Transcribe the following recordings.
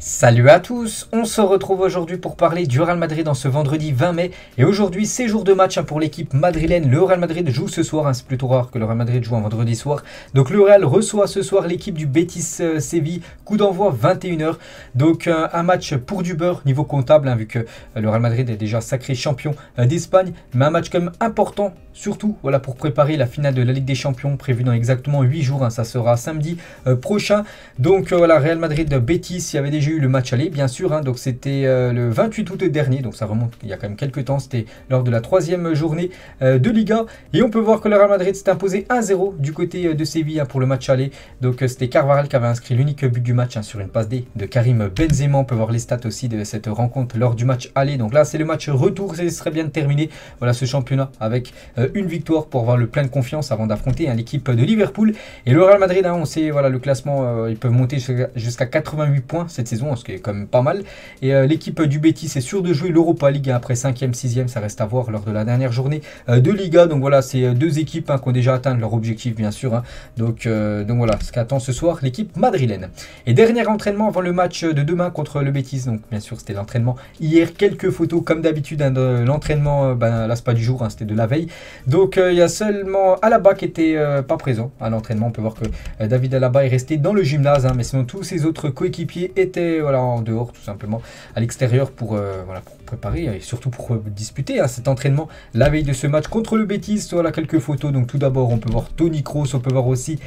Salut à tous, on se retrouve aujourd'hui pour parler du Real Madrid en ce vendredi 20 mai. Et aujourd'hui, c'est jour de match pour l'équipe madrilène. Le Real Madrid joue ce soir, c'est plutôt rare que le Real Madrid joue un vendredi soir. Donc le Real reçoit ce soir l'équipe du Betis Séville, coup d'envoi 21h. Donc un match pour du beurre niveau comptable, vu que le Real Madrid est déjà sacré champion d'Espagne. Mais un match quand même important, surtout voilà, pour préparer la finale de la Ligue des Champions, prévue dans exactement 8 jours. Ça sera samedi prochain. Donc voilà, Real Madrid-Betis, il y avait déjà eu le match aller, bien sûr, donc c'était le 28 août dernier, donc ça remonte il y a quand même quelques temps, c'était lors de la 3e journée de Liga, et on peut voir que le Real Madrid s'est imposé 1-0 du côté de Séville pour le match aller. Donc c'était Carvajal qui avait inscrit l'unique but du match sur une passe D de Karim Benzema. On peut voir les stats aussi de cette rencontre lors du match aller. Donc là c'est le match retour, ce serait bien de terminer voilà, ce championnat avec une victoire pour avoir le plein de confiance avant d'affronter l'équipe de Liverpool. Et le Real Madrid, on sait voilà, le classement, ils peuvent monter jusqu'à 88 points cette saison, ce qui est quand même pas mal. Et l'équipe du Betis est sûre de jouer l'Europa League après 5e, 6e, ça reste à voir lors de la dernière journée de Liga. Donc voilà, c'est deux équipes qui ont déjà atteint leur objectif, bien sûr. Donc voilà, ce qu'attend ce soir l'équipe madrilène. Et dernier entraînement avant le match de demain contre le Betis. Donc bien sûr, c'était l'entraînement hier. Quelques photos comme d'habitude de l'entraînement, là c'est pas du jour, c'était de la veille. Donc il y a seulement Alaba qui était pas présent à l'entraînement. On peut voir que David Alaba est resté dans le gymnase, mais sinon tous ses autres coéquipiers étaient voilà, en dehors tout simplement, à l'extérieur pour, voilà, pour préparer et surtout pour disputer cet entraînement la veille de ce match contre le Betis. Voilà quelques photos. Donc tout d'abord on peut voir Toni Kroos, on peut voir aussi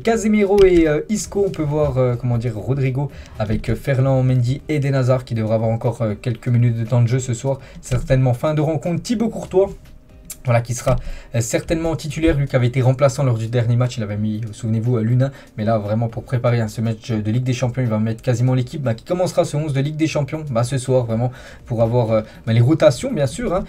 Casemiro et Isco, on peut voir comment dire Rodrigo avec Ferland Mendy et Eden Hazard qui devra avoir encore quelques minutes de temps de jeu ce soir, certainement fin de rencontre. Thibaut Courtois, voilà, qui sera certainement titulaire, lui qui avait été remplaçant lors du dernier match. Il avait mis, souvenez-vous, Luna. Mais là, vraiment, pour préparer ce match de Ligue des Champions, il va mettre quasiment l'équipe qui commencera ce 11 de Ligue des Champions ce soir, vraiment, pour avoir les rotations, bien sûr.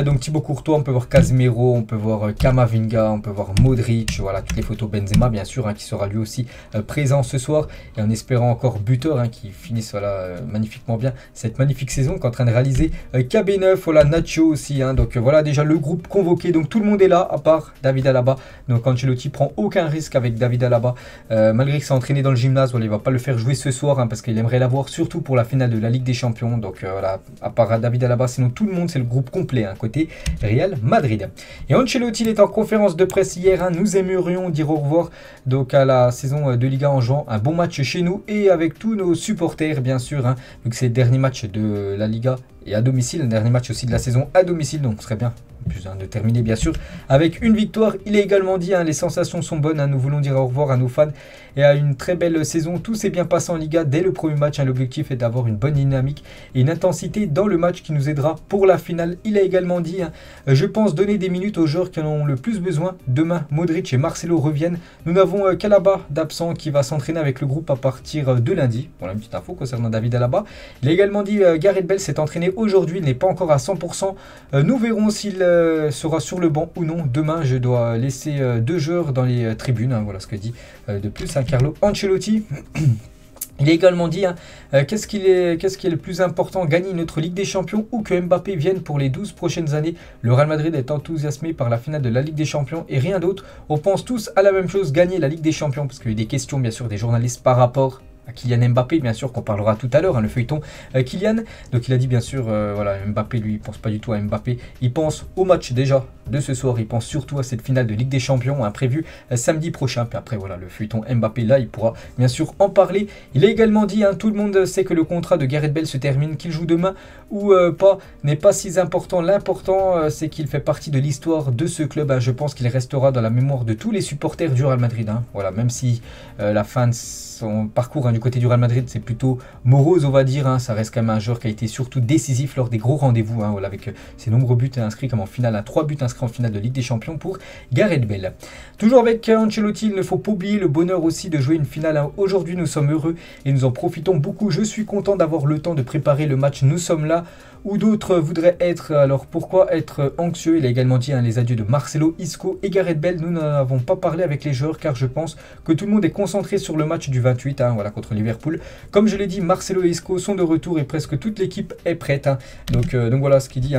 Donc Thibaut Courtois, on peut voir Casemiro, on peut voir Camavinga, on peut voir Modric. Voilà, toutes les photos Benzema, bien sûr, qui sera lui aussi présent ce soir. Et en espérant encore buteur, qui finisse voilà, magnifiquement bien cette magnifique saison qu'est en train de réaliser KB9. Voilà, Nacho aussi. Donc voilà, déjà le groupe convoqué, donc tout le monde est là à part David Alaba. Donc Ancelotti prend aucun risque avec David Alaba, malgré qu'il s'est entraîné dans le gymnase. Voilà, il va pas le faire jouer ce soir parce qu'il aimerait l'avoir surtout pour la finale de la Ligue des Champions. Donc voilà, à part David Alaba, sinon tout le monde, c'est le groupe complet côté Real Madrid. Et Ancelotti il est en conférence de presse hier. Nous aimerions dire au revoir donc à la saison de Liga en jouant un bon match chez nous et avec tous nos supporters, bien sûr, vu que c'est le dernier match de la Liga et à domicile, le dernier match aussi de la saison à domicile, donc ce serait bien plus de terminer bien sûr avec une victoire. Il a également dit les sensations sont bonnes, nous voulons dire au revoir à nos fans et à une très belle saison. Tout s'est bien passé en Liga dès le premier match, l'objectif est d'avoir une bonne dynamique et une intensité dans le match qui nous aidera pour la finale. Il a également dit je pense donner des minutes aux joueurs qui en ont le plus besoin. Demain Modric et Marcelo reviennent, nous n'avons qu'Alaba d'absent qui va s'entraîner avec le groupe à partir de lundi. Voilà une petite info concernant David Alaba. Il a également dit Gareth Bale s'est entraîné aujourd'hui, il n'est pas encore à 100%, nous verrons s'il sera sur le banc ou non. Demain je dois laisser deux joueurs dans les tribunes, voilà ce que dit de plus Carlo Ancelotti. Il a également dit qu'est-ce qui est le plus important, gagner notre Ligue des Champions ou que Mbappé vienne pour les 12 prochaines années. Le Real Madrid est enthousiasmé par la finale de la Ligue des Champions et rien d'autre. On pense tous à la même chose, gagner la Ligue des Champions, parce qu'il y a eu des questions bien sûr des journalistes par rapport à Kylian Mbappé, bien sûr, qu'on parlera tout à l'heure, le feuilleton Kylian. Donc il a dit bien sûr, voilà, Mbappé, lui, il pense pas du tout à Mbappé. Il pense au match déjà de ce soir. Il pense surtout à cette finale de Ligue des Champions, prévue samedi prochain. Puis après, voilà, le feuilleton Mbappé, là, il pourra bien sûr en parler. Il a également dit, tout le monde sait que le contrat de Gareth Bale se termine, qu'il joue demain ou pas, n'est pas si important. L'important, c'est qu'il fait partie de l'histoire de ce club. Je pense qu'il restera dans la mémoire de tous les supporters du Real Madrid. Voilà, même si la fin de son parcours du côté du Real Madrid c'est plutôt morose, on va dire, ça reste quand même un joueur qui a été surtout décisif lors des gros rendez-vous, voilà, avec ses nombreux buts inscrits comme en finale, 3 buts inscrits en finale de Ligue des Champions pour Gareth Bale. Toujours avec Ancelotti, il ne faut pas oublier le bonheur aussi de jouer une finale. Aujourd'hui nous sommes heureux et nous en profitons beaucoup. Je suis content d'avoir le temps de préparer le match, nous sommes là où d'autres voudraient être, alors pourquoi être anxieux? Il a également dit les adieux de Marcelo, Isco et Gareth Bale. Nous n'en avons pas parlé avec les joueurs car je pense que tout le monde est concentré sur le match du 28 voilà, contre Liverpool. Comme je l'ai dit, Marcelo et Isco sont de retour et presque toute l'équipe est prête. Donc voilà ce qu'il dit.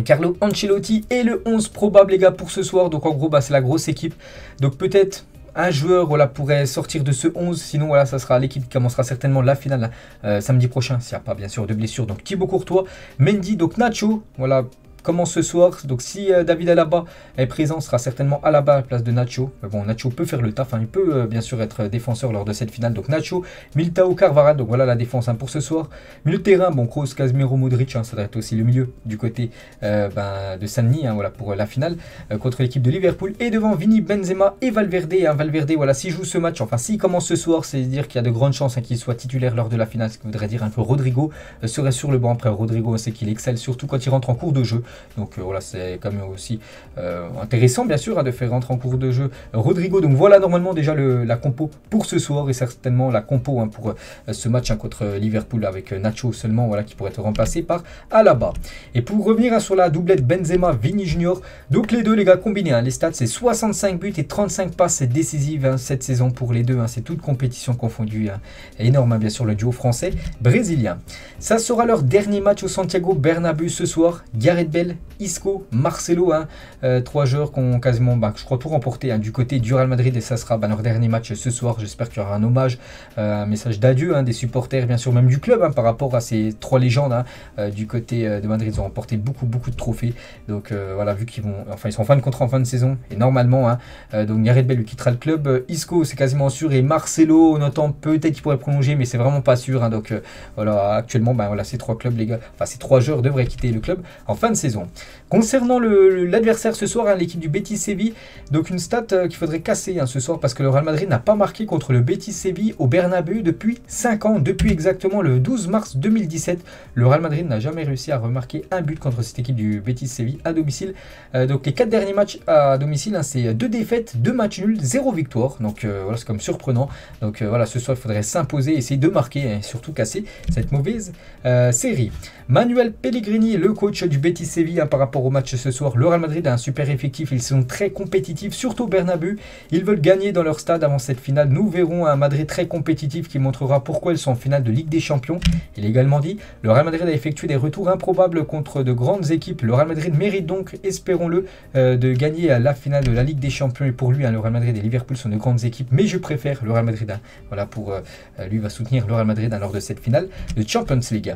Carlo Ancelotti et le 11 probable les gars pour ce soir. Donc en gros c'est la grosse équipe. Donc peut-être un joueur voilà, pourrait sortir de ce 11. Sinon, voilà, ça sera l'équipe qui commencera certainement la finale samedi prochain, s'il n'y a pas bien sûr de blessure. Donc Thibaut Courtois, Mendy, donc Nacho, voilà. Commence ce soir, donc si David Alaba est présent, sera certainement Alaba à la place de Nacho. Bon, Nacho peut faire le taf, hein. Il peut bien sûr être défenseur lors de cette finale. Donc Nacho, Militao, Carvajal, donc voilà la défense pour ce soir. Milieu de terrain, bon, Kroos, Casemiro, Modric, ça doit être aussi le milieu du côté de Saint-Denis, voilà, pour la finale contre l'équipe de Liverpool. Et devant Vini, Benzema et Valverde. Valverde, voilà, s'il joue ce match, enfin s'il commence ce soir, c'est dire qu'il y a de grandes chances qu'il soit titulaire lors de la finale, ce qui voudrait dire un peu Rodrigo serait sur le banc. Après Rodrigo, on sait qu'il excelle, surtout quand il rentre en cours de jeu. Donc voilà, c'est quand même aussi intéressant bien sûr de faire rentrer en cours de jeu Rodrigo. Donc voilà normalement déjà la compo pour ce soir et certainement la compo pour ce match contre Liverpool avec Nacho seulement, voilà, qui pourrait être remplacé par Alaba. Et pour revenir sur la doublette Benzema-Vini Junior, donc les deux les gars combinés, les stats c'est 65 buts et 35 passes décisives cette saison pour les deux, c'est toute compétition confondue, énorme bien sûr le duo français-brésilien. Ça sera leur dernier match au Santiago Bernabéu ce soir. Gareth Bale, Isco, Marcelo, trois joueurs qui ont quasiment, je crois, tout remporté du côté du Real Madrid, et ça sera leur dernier match ce soir. J'espère qu'il y aura un hommage, un message d'adieu des supporters, bien sûr, même du club, par rapport à ces trois légendes du côté de Madrid. Ils ont remporté beaucoup de trophées. Donc voilà, vu qu'ils ils sont en fin de contrat en fin de saison, et normalement, donc Gareth Bale lui quittera le club. Isco, c'est quasiment sûr, et Marcelo, on entend peut-être qu'il pourrait prolonger, mais c'est vraiment pas sûr. Donc voilà, actuellement, voilà, ces trois clubs, les gars, enfin ces trois joueurs devraient quitter le club en fin de saison. Concernant l'adversaire ce soir, l'équipe du Betis Séville, donc une stat qu'il faudrait casser ce soir, parce que le Real Madrid n'a pas marqué contre le Betis Séville au Bernabéu depuis 5 ans, depuis exactement le 12 mars 2017. Le Real Madrid n'a jamais réussi à remarquer un but contre cette équipe du Betis Séville à domicile. Donc les 4 derniers matchs à domicile, c'est 2 défaites, 2 matchs nuls, 0 victoire. Donc voilà, c'est comme surprenant. Donc voilà, ce soir il faudrait s'imposer, essayer de marquer et surtout casser cette mauvaise série. Manuel Pellegrini, le coach du Betis Séville, par rapport au match ce soir, le Real Madrid a un super effectif, ils sont très compétitifs, surtout au Bernabéu. Ils veulent gagner dans leur stade avant cette finale. Nous verrons un Madrid très compétitif qui montrera pourquoi ils sont en finale de Ligue des Champions. Il a également dit, le Real Madrid a effectué des retours improbables contre de grandes équipes. Le Real Madrid mérite donc, espérons-le, de gagner la finale de la Ligue des Champions. Et pour lui, le Real Madrid et Liverpool sont de grandes équipes, mais je préfère le Real Madrid. Voilà, lui va soutenir le Real Madrid lors de cette finale de Champions League.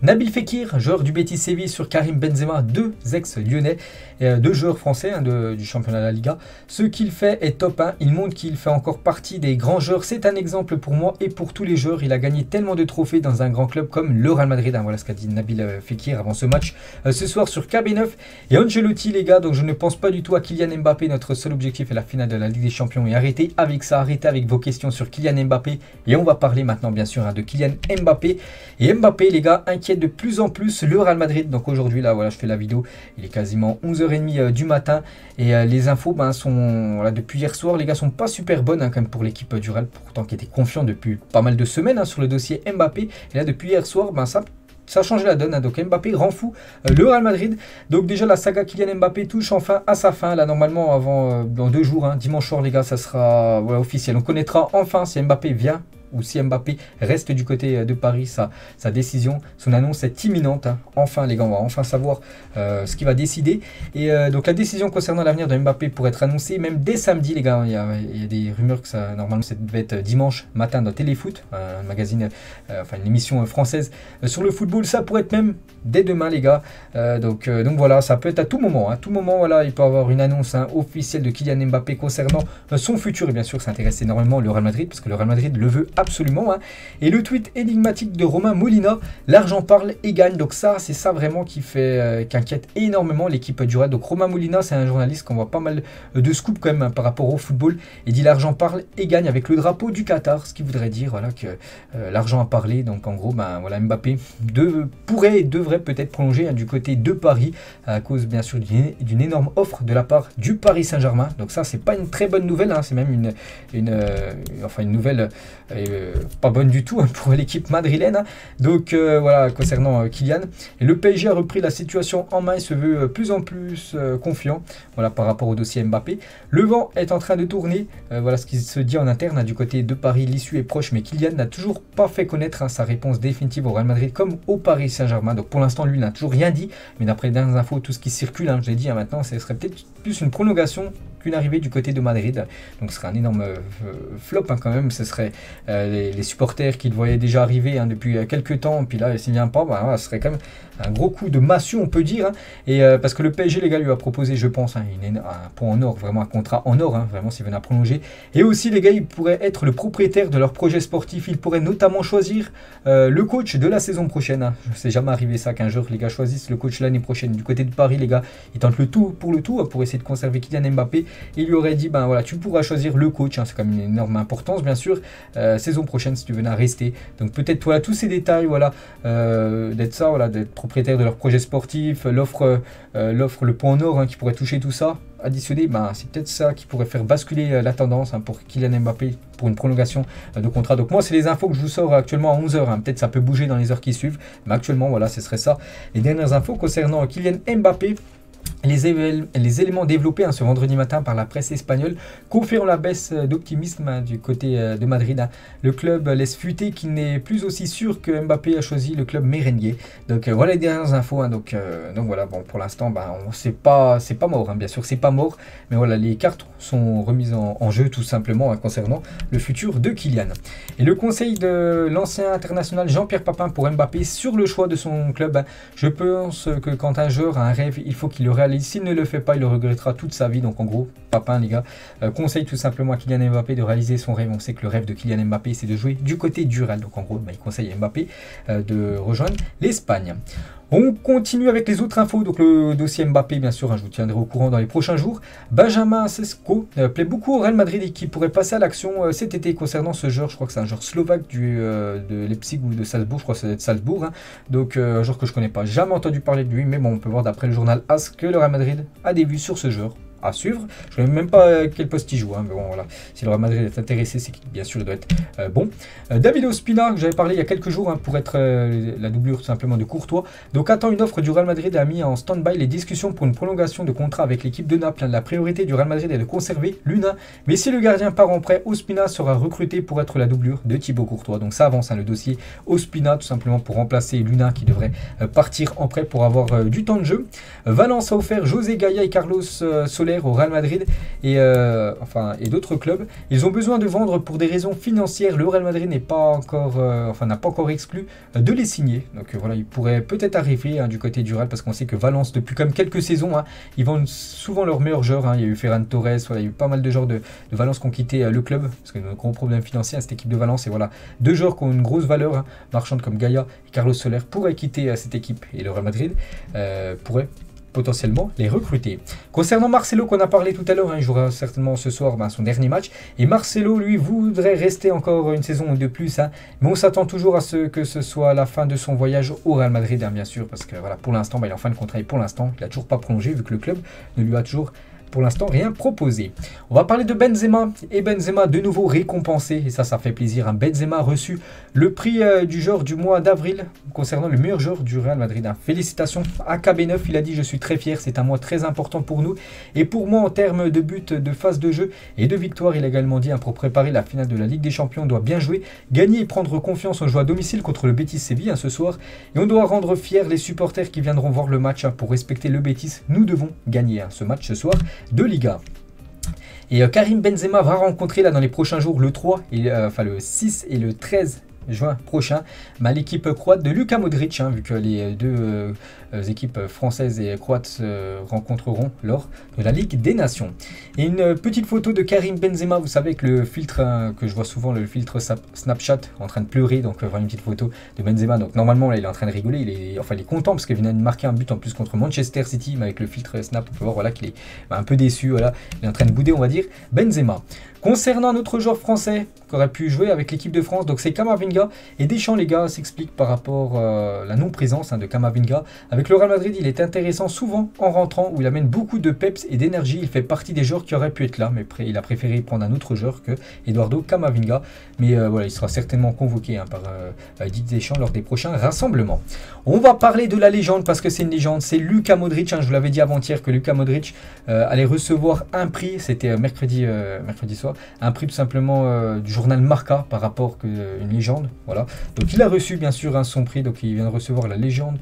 Nabil Fekir, joueur du Betis Séville sur Karim Benzema, 2 ex-lyonnais, 2 joueurs français du championnat de la Liga. Ce qu'il fait est top, il montre qu'il fait encore partie des grands joueurs. C'est un exemple pour moi et pour tous les joueurs. Il a gagné tellement de trophées dans un grand club comme le Real Madrid. Voilà ce qu'a dit Nabil Fekir avant ce match ce soir sur KB9. Et Ancelotti, les gars, donc je ne pense pas du tout à Kylian Mbappé. Notre seul objectif est la finale de la Ligue des Champions. Et arrêtez avec ça, arrêtez avec vos questions sur Kylian Mbappé. Et on va parler maintenant bien sûr de Kylian Mbappé. Et Mbappé, les gars, inquiète de plus en plus le Real Madrid. Donc aujourd'hui là, voilà, je fais la vidéo, il est quasiment 11h30 du matin et les infos sont depuis hier soir, les gars, sont pas super bonnes quand même pour l'équipe du Real, pourtant qui était confiant depuis pas mal de semaines sur le dossier Mbappé. Et là depuis hier soir, ça a changé la donne, donc Mbappé rend fou le Real Madrid. Donc déjà la saga Kylian Mbappé touche enfin à sa fin, là normalement dans 2 jours, dimanche soir les gars, ça sera officiel. On connaîtra enfin si Mbappé vient ou si Mbappé reste du côté de Paris. Sa décision, son annonce est imminente. Enfin les gars, on va enfin savoir ce qu'il va décider. Et donc la décision concernant l'avenir de Mbappé pourrait être annoncée même dès samedi les gars. Il y a des rumeurs que normalement ça devait être dimanche matin dans Téléfoot, un magazine, une émission française sur le football. Ça pourrait être même dès demain les gars. Donc voilà, ça peut être à tout moment. À tout moment, voilà, il peut y avoir une annonce officielle de Kylian Mbappé concernant son futur. Et bien sûr, ça intéresse énormément le Real Madrid, parce que le Real Madrid le veut absolument. Et le tweet énigmatique de Romain Molina, l'argent parle et gagne. Donc ça, c'est ça vraiment qui inquiète énormément l'équipe du Real. Donc Romain Molina, c'est un journaliste qu'on voit pas mal de scoops quand même par rapport au football. Il dit l'argent parle et gagne avec le drapeau du Qatar, ce qui voudrait dire que l'argent a parlé. Donc en gros, Mbappé pourrait et devrait peut-être prolonger du côté de Paris à cause bien sûr d'une énorme offre de la part du Paris Saint-Germain. Donc ça, c'est pas une très bonne nouvelle, c'est même une nouvelle pas bonne du tout pour l'équipe madrilène. Donc voilà, concernant Kylian. Et le PSG a repris la situation en main et se veut plus en plus confiant, voilà, par rapport au dossier Mbappé. Le vent est en train de tourner, voilà ce qui se dit en interne du côté de Paris. L'issue est proche, mais Kylian n'a toujours pas fait connaître sa réponse définitive au Real Madrid comme au Paris Saint-Germain. Donc pour l'instant, lui n'a toujours rien dit, mais d'après les dernières infos, tout ce qui circule, je l'ai dit maintenant, ce serait peut-être plus une prolongation qu'une arrivée du côté de Madrid. Donc ce serait un énorme flop hein, quand même. Ce serait les supporters qui le voyaient déjà arriver hein, depuis quelques temps. Puis là, s'il ne vient pas, bah, voilà, ce serait quand même un gros coup de massue, on peut dire. Hein. Et parce que le PSG, les gars, lui a proposé, je pense, hein, un point en or, vraiment un contrat en or, hein, vraiment s'il venait à prolonger. Et aussi, les gars, ils pourraient être le propriétaire de leur projet sportif. Ils pourraient notamment choisir le coach de la saison prochaine. Hein. Je ne sais jamais arrivé ça qu'un jour, les gars choisissent le coach l'année prochaine. Du côté de Paris, les gars, ils tentent le tout pour le tout pour essayer de conserver Kylian Mbappé. Et il lui aurait dit, ben voilà, tu pourras choisir le coach. Hein, c'est quand même une énorme importance, bien sûr, saison prochaine si tu venais à rester. Donc peut-être, voilà, tous ces détails, voilà, d'être ça, voilà, d'être propriétaire de leur projet sportif, l'offre, le point en or hein, qui pourrait toucher tout ça. Additionné, ben, c'est peut-être ça qui pourrait faire basculer la tendance hein, pour Kylian Mbappé pour une prolongation de contrat. Donc moi, c'est les infos que je vous sors actuellement à 11h. Hein. Peut-être ça peut bouger dans les heures qui suivent, mais actuellement, voilà, ce serait ça. Les dernières infos concernant Kylian Mbappé. Les éléments développés hein, ce vendredi matin par la presse espagnole confirment la baisse d'optimisme hein, du côté de Madrid. Hein. Le club laisse fuiter qu'il n'est plus aussi sûr que Mbappé a choisi le club merengue. Donc voilà les dernières infos. Hein. Donc voilà, bon, pour l'instant, ben, c'est pas mort. Hein. Bien sûr, c'est pas mort. Mais voilà, les cartes sont remises en jeu tout simplement hein, concernant le futur de Kylian. Et le conseil de l'ancien international Jean-Pierre Papin pour Mbappé sur le choix de son club. Hein. Je pense que quand un joueur a un rêve, il faut qu'il le réalise. S'il ne le fait pas, il le regrettera toute sa vie. Donc en gros, Papin, les gars, conseille tout simplement à Kylian Mbappé de réaliser son rêve. On sait que le rêve de Kylian Mbappé, c'est de jouer du côté du Real. Donc en gros, bah, il conseille à Mbappé de rejoindre l'Espagne. On continue avec les autres infos, donc le dossier Mbappé, bien sûr, hein, je vous tiendrai au courant dans les prochains jours. Benjamin Sesko plaît beaucoup au Real Madrid et qui pourrait passer à l'action cet été concernant ce joueur. Je crois que c'est un joueur slovaque de Leipzig ou de Salzbourg, je crois que c'est de Salzbourg. Hein. Donc un joueur que je connais pas, jamais entendu parler de lui, mais bon, on peut voir d'après le journal AS que le Real Madrid a des vues sur ce joueur. À suivre. Je ne sais même pas quel poste il joue, hein, mais bon voilà. Si le Real Madrid est intéressé, c'est qu'il bien sûr il doit être bon. David Ospina, que j'avais parlé il y a quelques jours, hein, pour être la doublure tout simplement de Courtois. Donc attend une offre du Real Madrid, a mis en stand-by les discussions pour une prolongation de contrat avec l'équipe de Naples. Hein. La priorité du Real Madrid est de conserver Luna, mais si le gardien part en prêt, Ospina sera recruté pour être la doublure de Thibaut Courtois. Donc ça avance hein, le dossier Ospina, tout simplement pour remplacer Luna qui devrait partir en prêt pour avoir du temps de jeu. Valence a offert José Gaya et Carlos Soler au Real Madrid et d'autres clubs. Ils ont besoin de vendre pour des raisons financières. Le Real Madrid n'est pas encore, n'a pas encore exclu de les signer. Donc voilà, il pourrait peut-être arriver hein, du côté du Real parce qu'on sait que Valence, depuis quand même quelques saisons, hein, ils vendent souvent leurs meilleurs joueurs. Hein. Il y a eu Ferran Torres, voilà, il y a eu pas mal de joueurs de Valence qui ont quitté le club parce qu'il y a un gros problème financier à cette équipe de Valence. Et voilà, deux joueurs qui ont une grosse valeur hein, marchande comme Gaya et Carlos Soler pourraient quitter cette équipe et le Real Madrid pourrait potentiellement les recruter. Concernant Marcelo qu'on a parlé tout à l'heure, hein, il jouera certainement ce soir son dernier match et Marcelo lui voudrait rester encore une saison de plus, hein, mais on s'attend toujours à ce que ce soit la fin de son voyage au Real Madrid hein, bien sûr parce que voilà pour l'instant il est en fin de contrat et pour l'instant il n'a toujours pas prolongé vu que le club ne lui a toujours pour l'instant rien proposé. On va parler de Benzema et Benzema de nouveau récompensé et ça fait plaisir. Hein. Benzema a reçu le prix du joueur du mois d'avril concernant le meilleur joueur du Real Madrid. Hein. Félicitations à KB9, il a dit je suis très fier, c'est un mois très important pour nous et pour moi en termes de but, de phase de jeu et de victoire. Il a également dit hein, pour préparer la finale de la Ligue des Champions on doit bien jouer, gagner et prendre confiance. On joue à domicile contre le Betis Séville hein, ce soir et on doit rendre fiers les supporters qui viendront voir le match hein, pour respecter le Betis. Nous devons gagner hein, ce match ce soir de Liga. Et Karim Benzema va rencontrer là dans les prochains jours le 3 et le 6 et le 13 juin prochain l'équipe croate de Luka Modric hein, vu que les deux équipes françaises et croates se rencontreront lors de la Ligue des Nations. Et une petite photo de Karim Benzema, vous savez, avec le filtre que je vois souvent, le filtre Snapchat, en train de pleurer. Donc voilà une petite photo de Benzema. Donc normalement là il est en train de rigoler, il est content parce qu'il vient de marquer un but en plus contre Manchester City, mais avec le filtre Snap on peut voir voilà, qu'il est un peu déçu, voilà, il est en train de bouder on va dire. Benzema. Concernant un autre joueur français qui aurait pu jouer avec l'équipe de France, donc c'est Camavinga. Et Deschamps, les gars, s'explique par rapport à la non-présence hein, de Camavinga. Avec le Real Madrid, il est intéressant souvent en rentrant, où il amène beaucoup de peps et d'énergie. Il fait partie des joueurs qui auraient pu être là, mais il a préféré prendre un autre joueur que Eduardo Camavinga. Mais voilà, il sera certainement convoqué hein, par Didier Deschamps lors des prochains rassemblements. On va parler de la légende, parce que c'est une légende, c'est Luka Modric. Hein, je vous l'avais dit avant-hier que Luka Modric allait recevoir un prix, c'était mercredi soir, un prix tout simplement du journal Marca par rapport à une légende. légende. Voilà. Donc il a reçu bien sûr son prix, donc il vient de recevoir la légende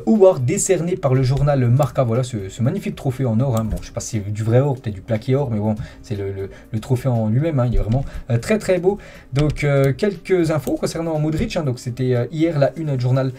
Award décerné par le journal Marca. Voilà ce magnifique trophée en or. Hein. Bon, je sais pas si c'est du vrai or, peut-être du plaqué or, mais bon, c'est le trophée en lui-même. Hein. Il est vraiment très très beau. Donc quelques infos concernant Modric. Hein. Donc c'était hier la une du journal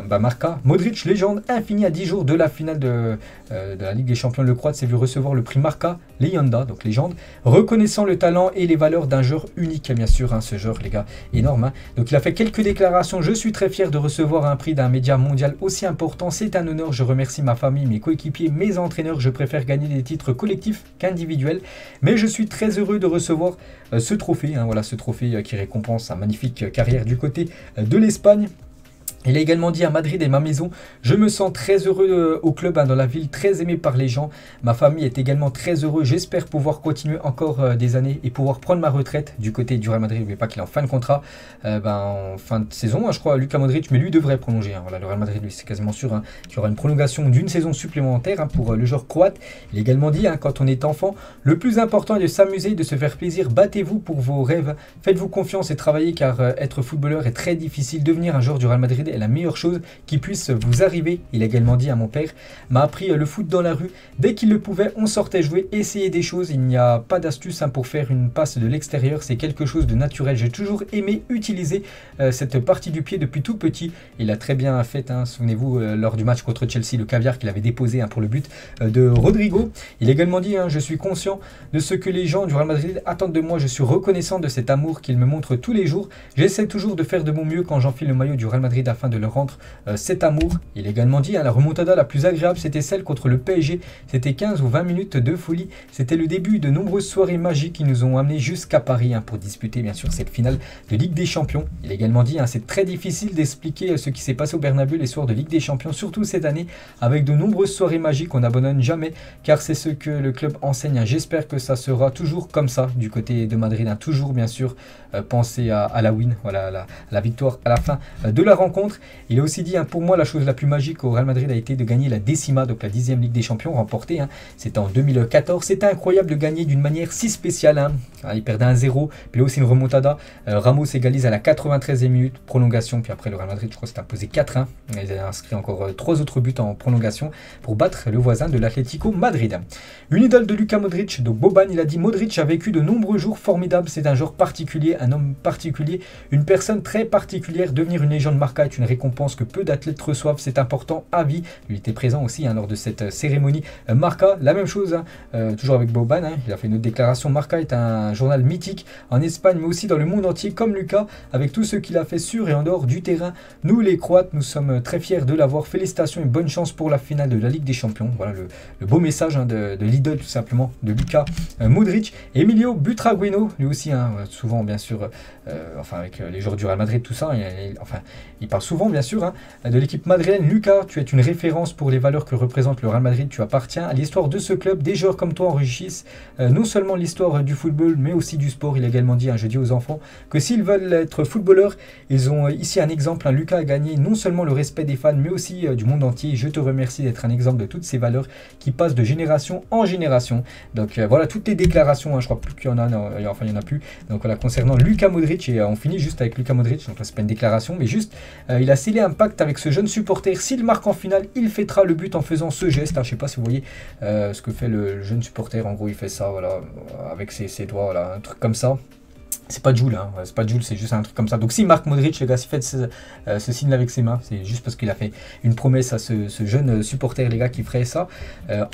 Marca. Modric, légende infinie à 10 jours de la finale de la Ligue des Champions. Le Croate s'est vu recevoir le prix Marca Leyenda, donc légende, reconnaissant le talent et les valeurs d'un joueur unique, bien sûr. Hein, ce joueur, les gars, énorme. Hein. Donc il a fait quelques déclarations. Je suis très fier de recevoir un prix d'un média mondial aussi important, c'est un honneur, je remercie ma famille, mes coéquipiers, mes entraîneurs, je préfère gagner des titres collectifs qu'individuels, mais je suis très heureux de recevoir ce trophée, hein, voilà, ce trophée qui récompense sa magnifique carrière du côté de l'Espagne. Il a également dit à Madrid est ma maison, je me sens très heureux au club, hein, dans la ville, très aimé par les gens. Ma famille est également très heureuse. J'espère pouvoir continuer encore des années et pouvoir prendre ma retraite du côté du Real Madrid. N'oubliez pas qu'il est en fin de contrat, en fin de saison, hein, je crois, Luka Modric, mais lui devrait prolonger. Hein. Voilà, le Real Madrid, lui, c'est quasiment sûr hein, qu'il y aura une prolongation d'une saison supplémentaire hein, pour le joueur croate. Il a également dit, hein, quand on est enfant, le plus important est de s'amuser, de se faire plaisir. Battez-vous pour vos rêves, faites-vous confiance et travaillez car être footballeur est très difficile. Devenir un joueur du Real Madrid est la meilleure chose qui puisse vous arriver. Il a également dit à mon père, m'a appris le foot dans la rue. Dès qu'il le pouvait, on sortait jouer, essayer des choses. Il n'y a pas d'astuce hein, pour faire une passe de l'extérieur. C'est quelque chose de naturel. J'ai toujours aimé utiliser cette partie du pied depuis tout petit. Il a très bien fait, hein, souvenez-vous, lors du match contre Chelsea, le caviar qu'il avait déposé hein, pour le but de Rodrigo. Il a également dit, hein, je suis conscient de ce que les gens du Real Madrid attendent de moi. Je suis reconnaissant de cet amour qu'ils me montrent tous les jours. J'essaie toujours de faire de mon mieux quand j'enfile le maillot du Real Madrid afin de leur rendre cet amour. Il a également dit, hein, la remontada la plus agréable, c'était celle contre le PSG. C'était 15 ou 20 minutes de folie. C'était le début de nombreuses soirées magiques qui nous ont amenés jusqu'à Paris hein, pour disputer bien sûr cette finale de Ligue des Champions. Il a également dit, hein, c'est très difficile d'expliquer ce qui s'est passé au Bernabeu les soirs de Ligue des Champions, surtout cette année, avec de nombreuses soirées magiques. On n'abandonne jamais, car c'est ce que le club enseigne. Hein. J'espère que ça sera toujours comme ça du côté de Madrid. Hein. Toujours bien sûr penser à la win, voilà, la victoire à la fin de la rencontre. Il a aussi dit, hein, pour moi, la chose la plus magique au Real Madrid a été de gagner la décima, donc la 10e Ligue des Champions remportée. Hein. C'était en 2014. C'était incroyable de gagner d'une manière si spéciale. Hein. Il perdait 1-0, puis là aussi une remontada. Ramos égalise à la 93e minute, prolongation, puis après le Real Madrid, je crois que c'était imposé 4-1. Ils avaient inscrit encore 3 autres buts en prolongation pour battre le voisin de l'Atlético Madrid. Une idole de Luka Modric, donc Boban, il a dit, Modric a vécu de nombreux jours formidables. C'est un joueur particulier, un homme particulier, une personne très particulière. Devenir une légende Marca est une récompense que peu d'athlètes reçoivent, c'est important à vie. Il était présent aussi hein, lors de cette cérémonie Marca, la même chose, hein, toujours avec Boban, hein, il a fait une autre déclaration. Marca est un journal mythique en Espagne, mais aussi dans le monde entier, comme Luka, avec tout ce qu'il a fait sur et en dehors du terrain. Nous les Croates, nous sommes très fiers de l'avoir. Félicitations et bonne chance pour la finale de la Ligue des Champions. Voilà le beau message hein, de l'idole tout simplement de Luka Modric. Emilio Butragueño, lui aussi, hein, souvent bien sûr, enfin avec les joueurs du Real Madrid, tout ça, il parle souvent bien sûr hein, de l'équipe madrilène. Lucas, tu es une référence pour les valeurs que représente le Real Madrid. Tu appartiens à l'histoire de ce club. Des joueurs comme toi enrichissent non seulement l'histoire du football, mais aussi du sport. Il a également dit, hein, je dis aux enfants, que s'ils veulent être footballeurs, ils ont ici un exemple. Hein. Lucas a gagné non seulement le respect des fans, mais aussi du monde entier. Je te remercie d'être un exemple de toutes ces valeurs qui passent de génération en génération. Donc voilà toutes les déclarations. Hein, je crois plus qu'il y en a, enfin il n'y en a plus. Donc voilà, concernant Luka Modric, et on finit juste avec Luka Modric. Donc là, c'est pas une déclaration, mais juste, il a scellé un pacte avec ce jeune supporter. S'il marque en finale, il fêtera le but en faisant ce geste. Hein. Je ne sais pas si vous voyez ce que fait le jeune supporter. En gros, il fait ça, voilà, avec ses doigts, voilà, un truc comme ça. C'est pas Jules, hein. C'est pas Jules, c'est juste un truc comme ça. Donc si Marc Modric, les gars, s'il fait ce signe avec ses mains, c'est juste parce qu'il a fait une promesse à ce jeune supporter, les gars, qui ferait ça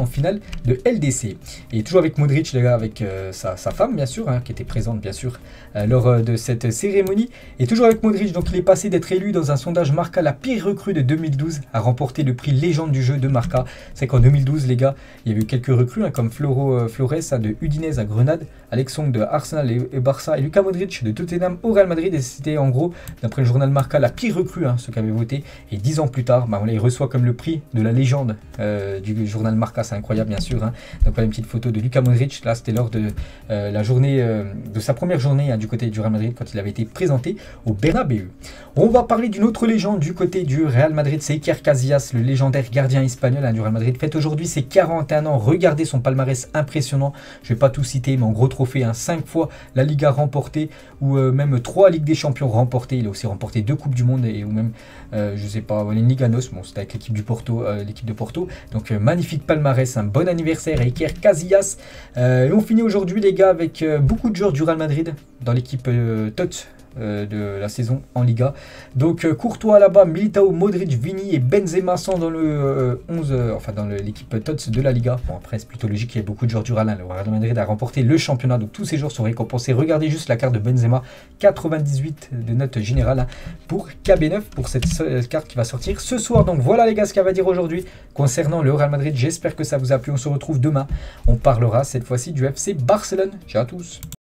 en finale de LDC. Et toujours avec Modric, les gars, avec sa femme, bien sûr, hein, qui était présente, bien sûr, lors de cette cérémonie. Et toujours avec Modric, donc il est passé d'être élu dans un sondage Marca la pire recrue de 2012 à remporter le prix légende du jeu de Marca. C'est qu'en 2012, les gars, il y a eu quelques recrues, hein, comme Flores de Udinese à Grenade, Alex Song de Arsenal et Barça, et Luka Modric de Tottenham au Real Madrid. Et c'était en gros, d'après le journal Marca, la pire recrue, hein, ceux qui avaient voté. Et 10 ans plus tard, il reçoit comme le prix de la légende du journal Marca. C'est incroyable, bien sûr. Hein. Donc voilà une petite photo de Luka Modric. Là, c'était lors de la journée, de sa première journée, hein, du côté du Real Madrid, quand il avait été présenté au Bernabeu. On va parler d'une autre légende du côté du Real Madrid, c'est Iker Casillas, le légendaire gardien espagnol du Real Madrid, fête aujourd'hui ses 41 ans. Regardez son palmarès impressionnant, je ne vais pas tout citer, mais en gros trophée, 5 fois la Liga remportée, ou même 3 Ligues des Champions remportées. Il a aussi remporté 2 Coupes du Monde, ou même, je sais pas, les Liganos, bon c'était avec l'équipe de Porto. Donc magnifique palmarès, un bon anniversaire à Iker Casillas. Et on finit aujourd'hui les gars avec beaucoup de joueurs du Real Madrid dans l'équipe TOTS de la saison en Liga. Donc Courtois là-bas, Militao, Modric, Vini et Benzema sont dans le 11, enfin dans l'équipe TOTS de la Liga. Bon après c'est plutôt logique, il y a beaucoup de joueurs du Real. Le Real Madrid a remporté le championnat, donc tous ces joueurs sont récompensés. Regardez juste la carte de Benzema, 98 de note générale pour KB9 pour cette carte qui va sortir ce soir. Donc voilà les gars ce qu'elle va dire aujourd'hui concernant le Real Madrid. J'espère que ça vous a plu. On se retrouve demain. On parlera cette fois-ci du FC Barcelone. Ciao à tous.